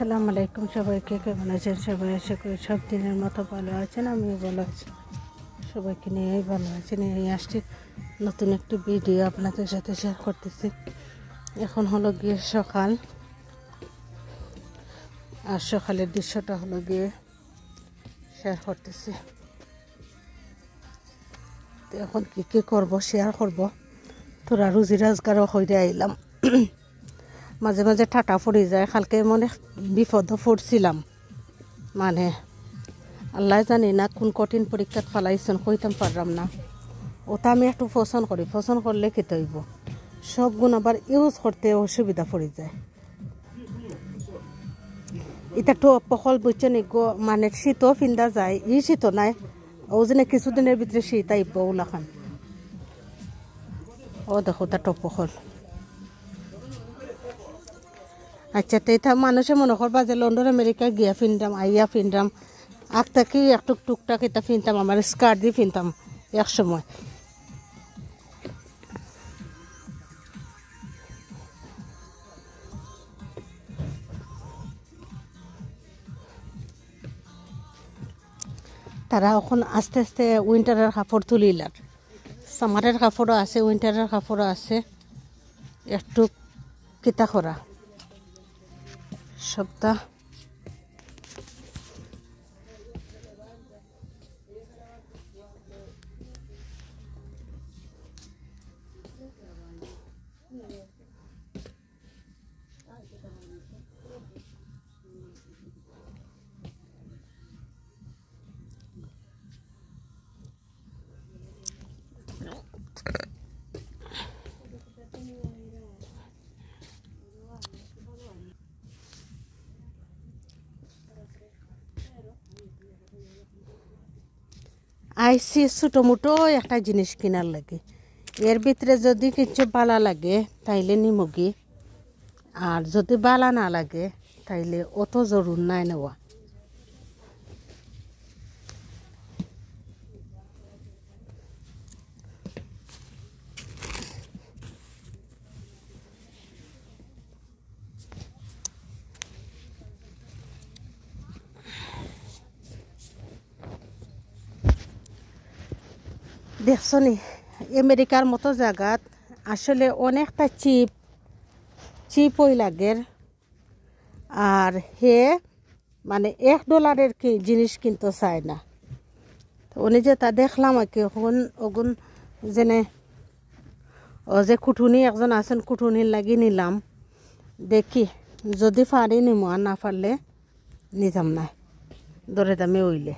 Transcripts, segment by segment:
আসসালামু আলাইকুম সবাইকে, কেমন আছেন সবাই? আশা করি সব দিনের মতো ভালো আছেন, আমিও ভালো আছি। সবাইকে নিয়েই ভালো আছি। নিয়ে আসছি নতুন একটি ভিডিও আপনাদের সাথে শেয়ার করতেছি। এখন হলো গিয়ে সকাল, আর সকালের দৃশ্যটা হলো গিয়ে শেয়ার করতেছি। তো এখন কী কী করবো শেয়ার করব। তোরা রুজি রোজগারও হইতে আইলাম, মাঝে মাঝে ঠাটা পড়ে যায়। কালকে মনে বিপদ পড়ছিলাম, মানে আল্লাহ জানি না কোন কঠিন পরীক্ষাত ফালাইছেন, কইতাম পারলাম না। ওটা আমি একটু পছন্দ করি, পছন্দ করলে খেতে হইব। সব গুণ আবার ইউজ করতে অসুবিধা পড়ে যায়। এটা তো পকল বুঝছে নি গো, মানে শীতও ফিন্দা যায়, ই শীত নাই ও যেন কিছুদিনের ভিতরে শীত আইব ওলাখান। ও দেখো তা টপকল। আচ্ছা, তো এটা মানুষে মনে করবা যে লন্ডন আমেরিকা গিয়া ফিনতাম, আইয়া ফিনতাম, আগ থাকি একটু টুকটাক এটা ফিনতাম, আমার স্কার্ট দিয়ে ফিনতাম এক সময়। তারা এখন আস্তে আস্তে উইন্টারের কাপড় তুলিলার, সামারের কাপড়ও আছে, উইন্টারের কাপড়ও আছে, একটু কিতা করা সপ্তাহ। আইসি ছোটো মোটো একটা জিনিস কেনার লাগে, এর ভিতরে যদি কিছু বালা লাগে তাইলে নিমগি, আর যদি বালা না লাগে তাইলে অত জরুর নাই নেওয়া। দেখছো নি আমেরিকার মতো জায়গাত আসলে অনেকটা চিপ ওই লাগের, আর হে মানে $1 কি জিনিস কিন্তু চায় না। তো উনি যে তা দেখলাম আর কি, ওগুন যেনে ও যে কুটুনি একজন আছেন, কুটুনির লাগি নিলাম। দেখি যদি পারি নিমো, আর না পারলে নিতাম না, দরে দামে ওইলে।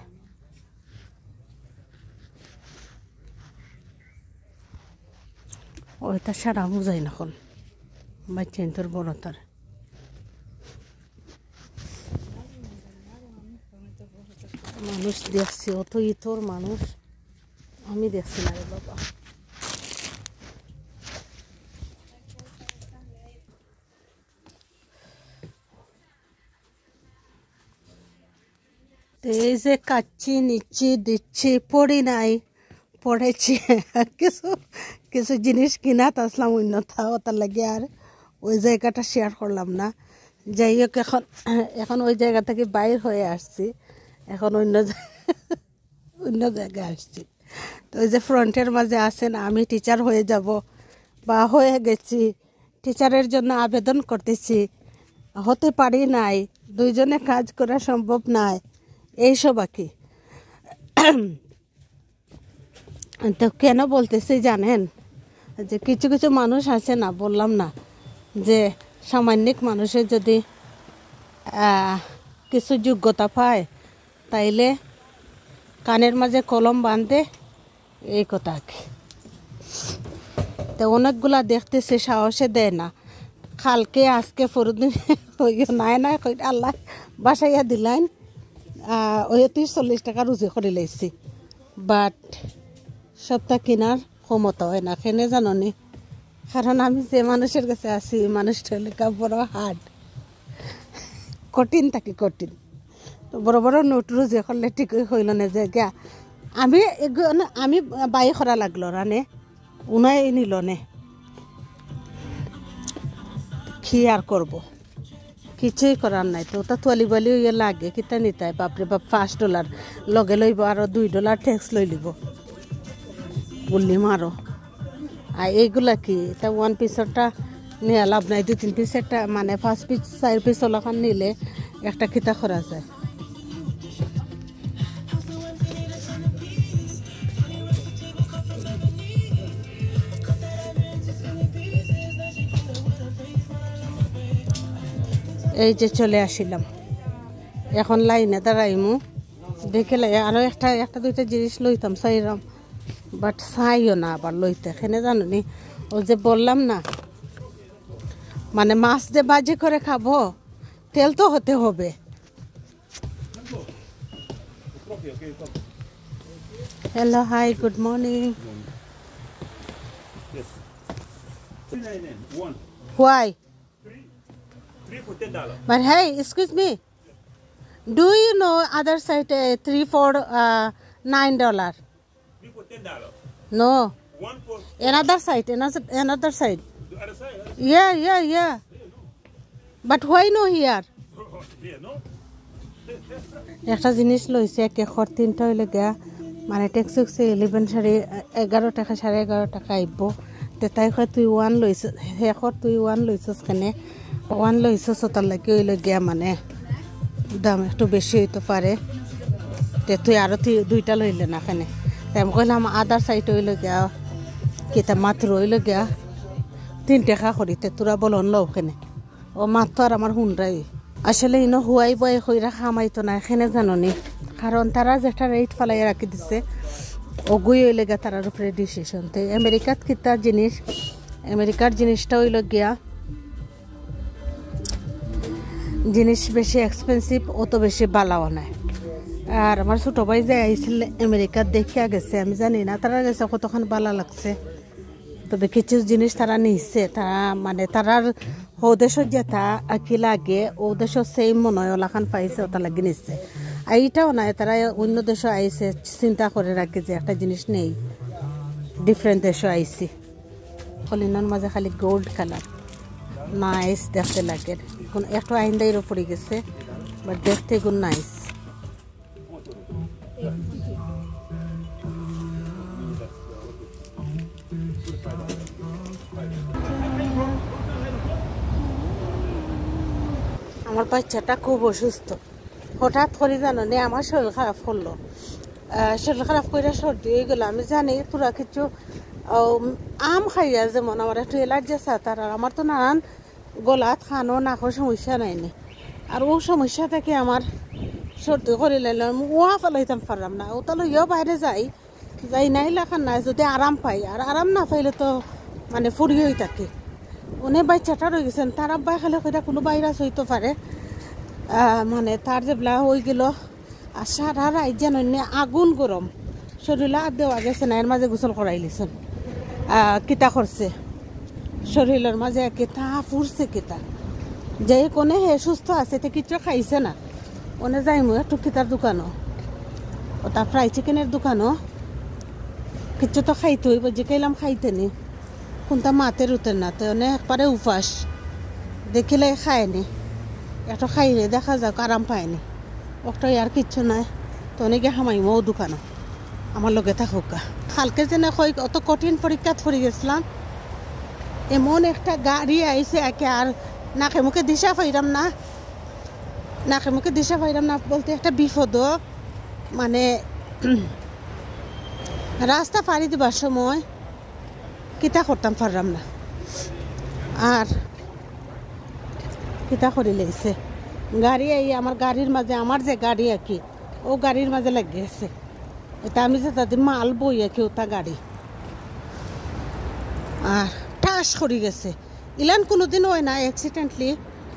ওইটা সারা বুঝাই না কল বাচ্চা তোর বড় তার। মানুষ দেখছি অত ইতর মানুষ আমি দেখছি না রে বাবা। এই যে কাচ্ছি নিচ্ছি দিচ্ছি, পড়ি নাই পড়েছি, কিছু কিছু জিনিস কিনা আসলাম অন্যথা, ওটার লাগে আর ওই জায়গাটা শেয়ার করলাম না। যাই হোক, এখন ওই জায়গা থেকে বাইর হয়ে আসছি, এখন অন্য জায়গায় আসছি। তো ওই যে ফ্রন্টের মাঝে আছেন, আমি টিচার হয়ে যাব বা হয়ে গেছি, টিচারের জন্য আবেদন করতেছি, হতে পারি নাই, দুইজনে কাজ করা সম্ভব নাই, এইসব আর কি। তো কেন বলতেছি জানেন, যে কিছু কিছু মানুষ আছে না, বললাম না যে সামান্যিক মানুষের যদি কিছু যোগ্যতা পায় তাইলে কানের মাঝে কলম বাঁধে, এই কথা আর কি। তো অনেকগুলা দেখতেছে, সাহসে দেয় না। কালকে আজকে পরদিন নাই নাই আল্লাহ বাসাইয়া দিলাইন, ওই 30-40 টাকা রুজি করে লাইছি, বাট সপ্তাহ কেনার ক্ষমতা হয় না। কেনে জাননি, কারণ আমি যে মানুষের কাছে আছি, মানুষটা লেখা বড় হার্ড, কঠিন থাকি কঠিন। তো বড় বড় নোট রুজি করলে ঠিক হইল না যে গা আমি বাই করা লাগলো রানে, উনাই নিল নে, কি আর করবো। কিছুই করার নাই তো ওটা তোয়ালি বালি ইয়ে লাগে কিতা নিতাই বাপরে বাপ $5 লগে লইব আর $2 ট্যাক্স লই লিব বললি মারো আর এইগুলা কি এটা 1 পিসটা নিয়ে লাভ নাই 2-3 পিস একটা মানে 5 পিস 4 পিস ওলাখান নিলে একটা কিতা করা যায় এই যে চলে আসিলাম এখন লাইনে দাঁড়াইমু দেখে আরো একটা দুইটা জিনিস লইতাম চাইরাম বাট চাইও না আবার লইতে এখানে জানি ও যে বললাম না মানে মাছ যে বাজি করে খাবো তেল তো হতে হবে hello hi good morning Why? Three for $10. But hey, excuse me. Do you know other side 3 for $9? 3 for $10. No. 1 for Another side. Another side. the other side. Yeah. But why no here? Here, no? একটা জিনিস লইছে কেখর 3টা হইলে গিয়া মানে tax 11 টাকা 11.5 টাকা আইব তে তাই কয় তুই 1 লইছিস হেখর তুই 1 লইছিস কেনে 1 লইছিস তার লাগি হইলে গিয়া মানে দাম একটু বেশি হইতে পারে তে তুই আরো 2টা লইলে না কেনে তাই আমি কইলাম আদার সাইড হইলে গিয়া কিতা মাত্র হইলে গিয়া 3 টাকা করিতে তোরা বলন লও কেনে ও মাত্র আর আমার হুনরাই আসলে ইনো হুয়াই বয় কইরা খামাইতো না এখানে জাননি কারণ তারা যেটা রেট ফালাই রাখি দিছে ওগুই হইলে গিয়া তারার উপরে ডিসিশন তো আমেরিকাত কিতা জিনিস আমেরিকার জিনিসটা হইল গিয়া জিনিস বেশি এক্সপেন্সিভ অত বেশি বালাও নাই আর আমার ছোট ভাই যে আইছিল আমেরিকাত দেখিয়া গেছে আমি জানি না তারা গেছে কতক্ষণ বালা লাগছে তবে কিছু জিনিস তারা নিচ্ছে তারা মানে তারার ও দেশত যেটা কি লাগে ও দেশত সেম মনে হয় ওলাখান পাইছে ওটা লাগি নিচ্ছে আর এইটাও নাই তারা অন্য দেশে আইছে চিন্তা করে রাখে যে একটা জিনিস নেই ডিফারেন্ট দেশে আইছি হলিনার মাঝে খালি গোল্ড কালার নাইস দেখতে লাগে কোন একটু আইন্দাইরও পড়ে গেছে বাট দেখতে গুণ নাইস আমার বাচ্চাটা খুব অসুস্থ হঠাৎ করে জানো নে আমার শরীর খারাপ করলো শরীর খারাপ করে সর্দি হয়ে গেলো আমি জানি তোরা কিছু আম খাইয়া যেমন আমার একটু এলার্জি আছে তার আর আমার তো নানান গলাত খানো নাকর সমস্যা নাইনি আর ও সমস্যা থেকে আমার সর্দি করে লাইলাম ওয়া ফেলাইতাম পারলাম না ও তাহলে ইয়েও বাইরে যাই নাই লেখান নাই যদি আরাম পাই আর আরাম না পাইলে তো মানে ফুরি হয়ে থাকে উনি বাচ্চাটা রয়ে গেছেন তার আব্বাই খালে কইটা কোনো ভাইরাস হইতে পারে মানে তার যেগুলা হয়ে গেল আর সারা রাত যেন আগুন গরম শরীরে আর দেওয়া গেছে না এর মাঝে গোসল করাই লিছেন কিতা করছে শরীরের মাঝে কেতা ফুরছে কেতা যে কোনে হে সুস্থ আছে তে কিছু খাইছে না ওনে যাইমু একটু কিতার দোকানও ওটা ফ্রাই চিকেনের দোকানও কিছু তো খাইতে হইব যে খাইলাম খাইতে নি কোনটা মাতে রুতে না তো অনেক একবারে উপাস দেখিলে খায়নি একটু খাইলে দেখা যাক আরাম পায়নি ওটা আর কিচ্ছু নাই তো অনেকে হামাইমো দোকানও আমার লগে থাকুক কালকে যেন কই অত কঠিন পরীক্ষাত পড়ে গেছিলাম এমন একটা গাড়ি আইছে একে আর নাকে মুখে দিশা পাইরাম না বলতে একটা বিপদ মানে রাস্তা পাড়ি দিবার সময় কিতা করতাম পারলাম না আর কিতা করে লেগেছে গাড়ি এই আমার গাড়ির মাঝে আমার যে গাড়ি আর কি ও গাড়ির মাঝে লাগিয়েছে এটা আমি যে তাদের মাল বই আর কি ওটা গাড়ি আর ঠাস করে গেছে ইলান কোনোদিন হয় না অ্যাক্সিডেন্টলি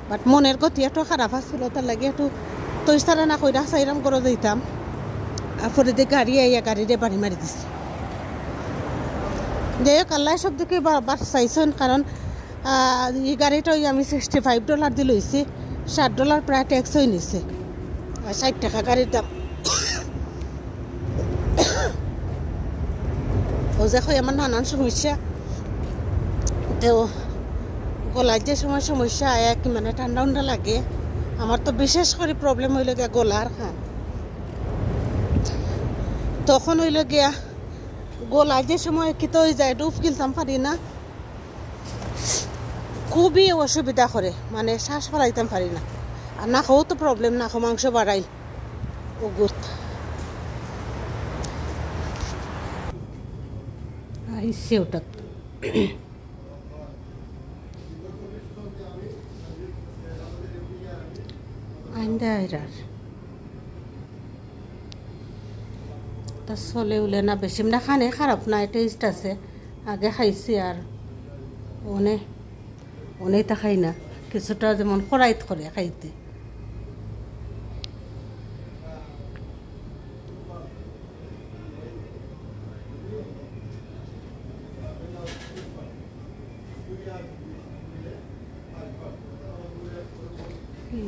বাট মনের গতি একটু খারাপ আসছিল তার লাগে একটু তৈস্তারা না কইরা সাইরাম করে দিতাম আর পরে দিয়ে গাড়ি আইয়া গাড়িরে বাড়ি মারি দিছে যাই হোক আল্লাহ সব দিকে চাইছেন কারণ এই গাড়িটা আমি $65 দিয়ে লইছি $60 প্রায় ট্যাক্স হয়ে নিছে 60 টাকা গাড়ির দাম ও দেখো আমার নানান সমস্যা তো গলায় যে সমস্যা আয়া কি মানে ঠান্ডা লাগে আমার তো বিশেষ করে প্রবলেম হইল গিয়া গলার হ্যাঁ তখন হইল গিয়া গলা যে সময় কিতো হয়ে যায় ডুব গিলতাম পারি না খুবই অসুবিধা করে মানে শ্বাস ফেলাইতাম পারি না আর নাকও তো প্রবলেম নাকো মাংস বাড়াই ওগুত আইসে ওটা আইন্দা আইরার তা চলে উলে না বেশি না খানে খারাপ না টেস্ট আছে আগে খাইছি আর অনেক তা খাই না কিছুটা যেমন খরাইত করে খাইতে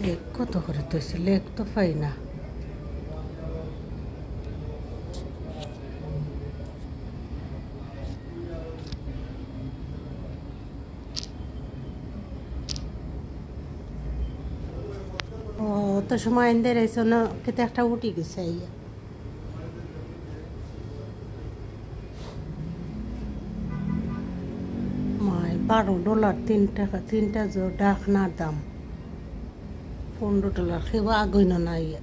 লেক কত করে তৈছে লেক তো পাই না ও তো সময় এনে রয়েছে না কেতে একটা উঠি গেছে আইয়া মাই $12 তিনটা ডাকনার দাম $15 খেবা আগুন না ইয়া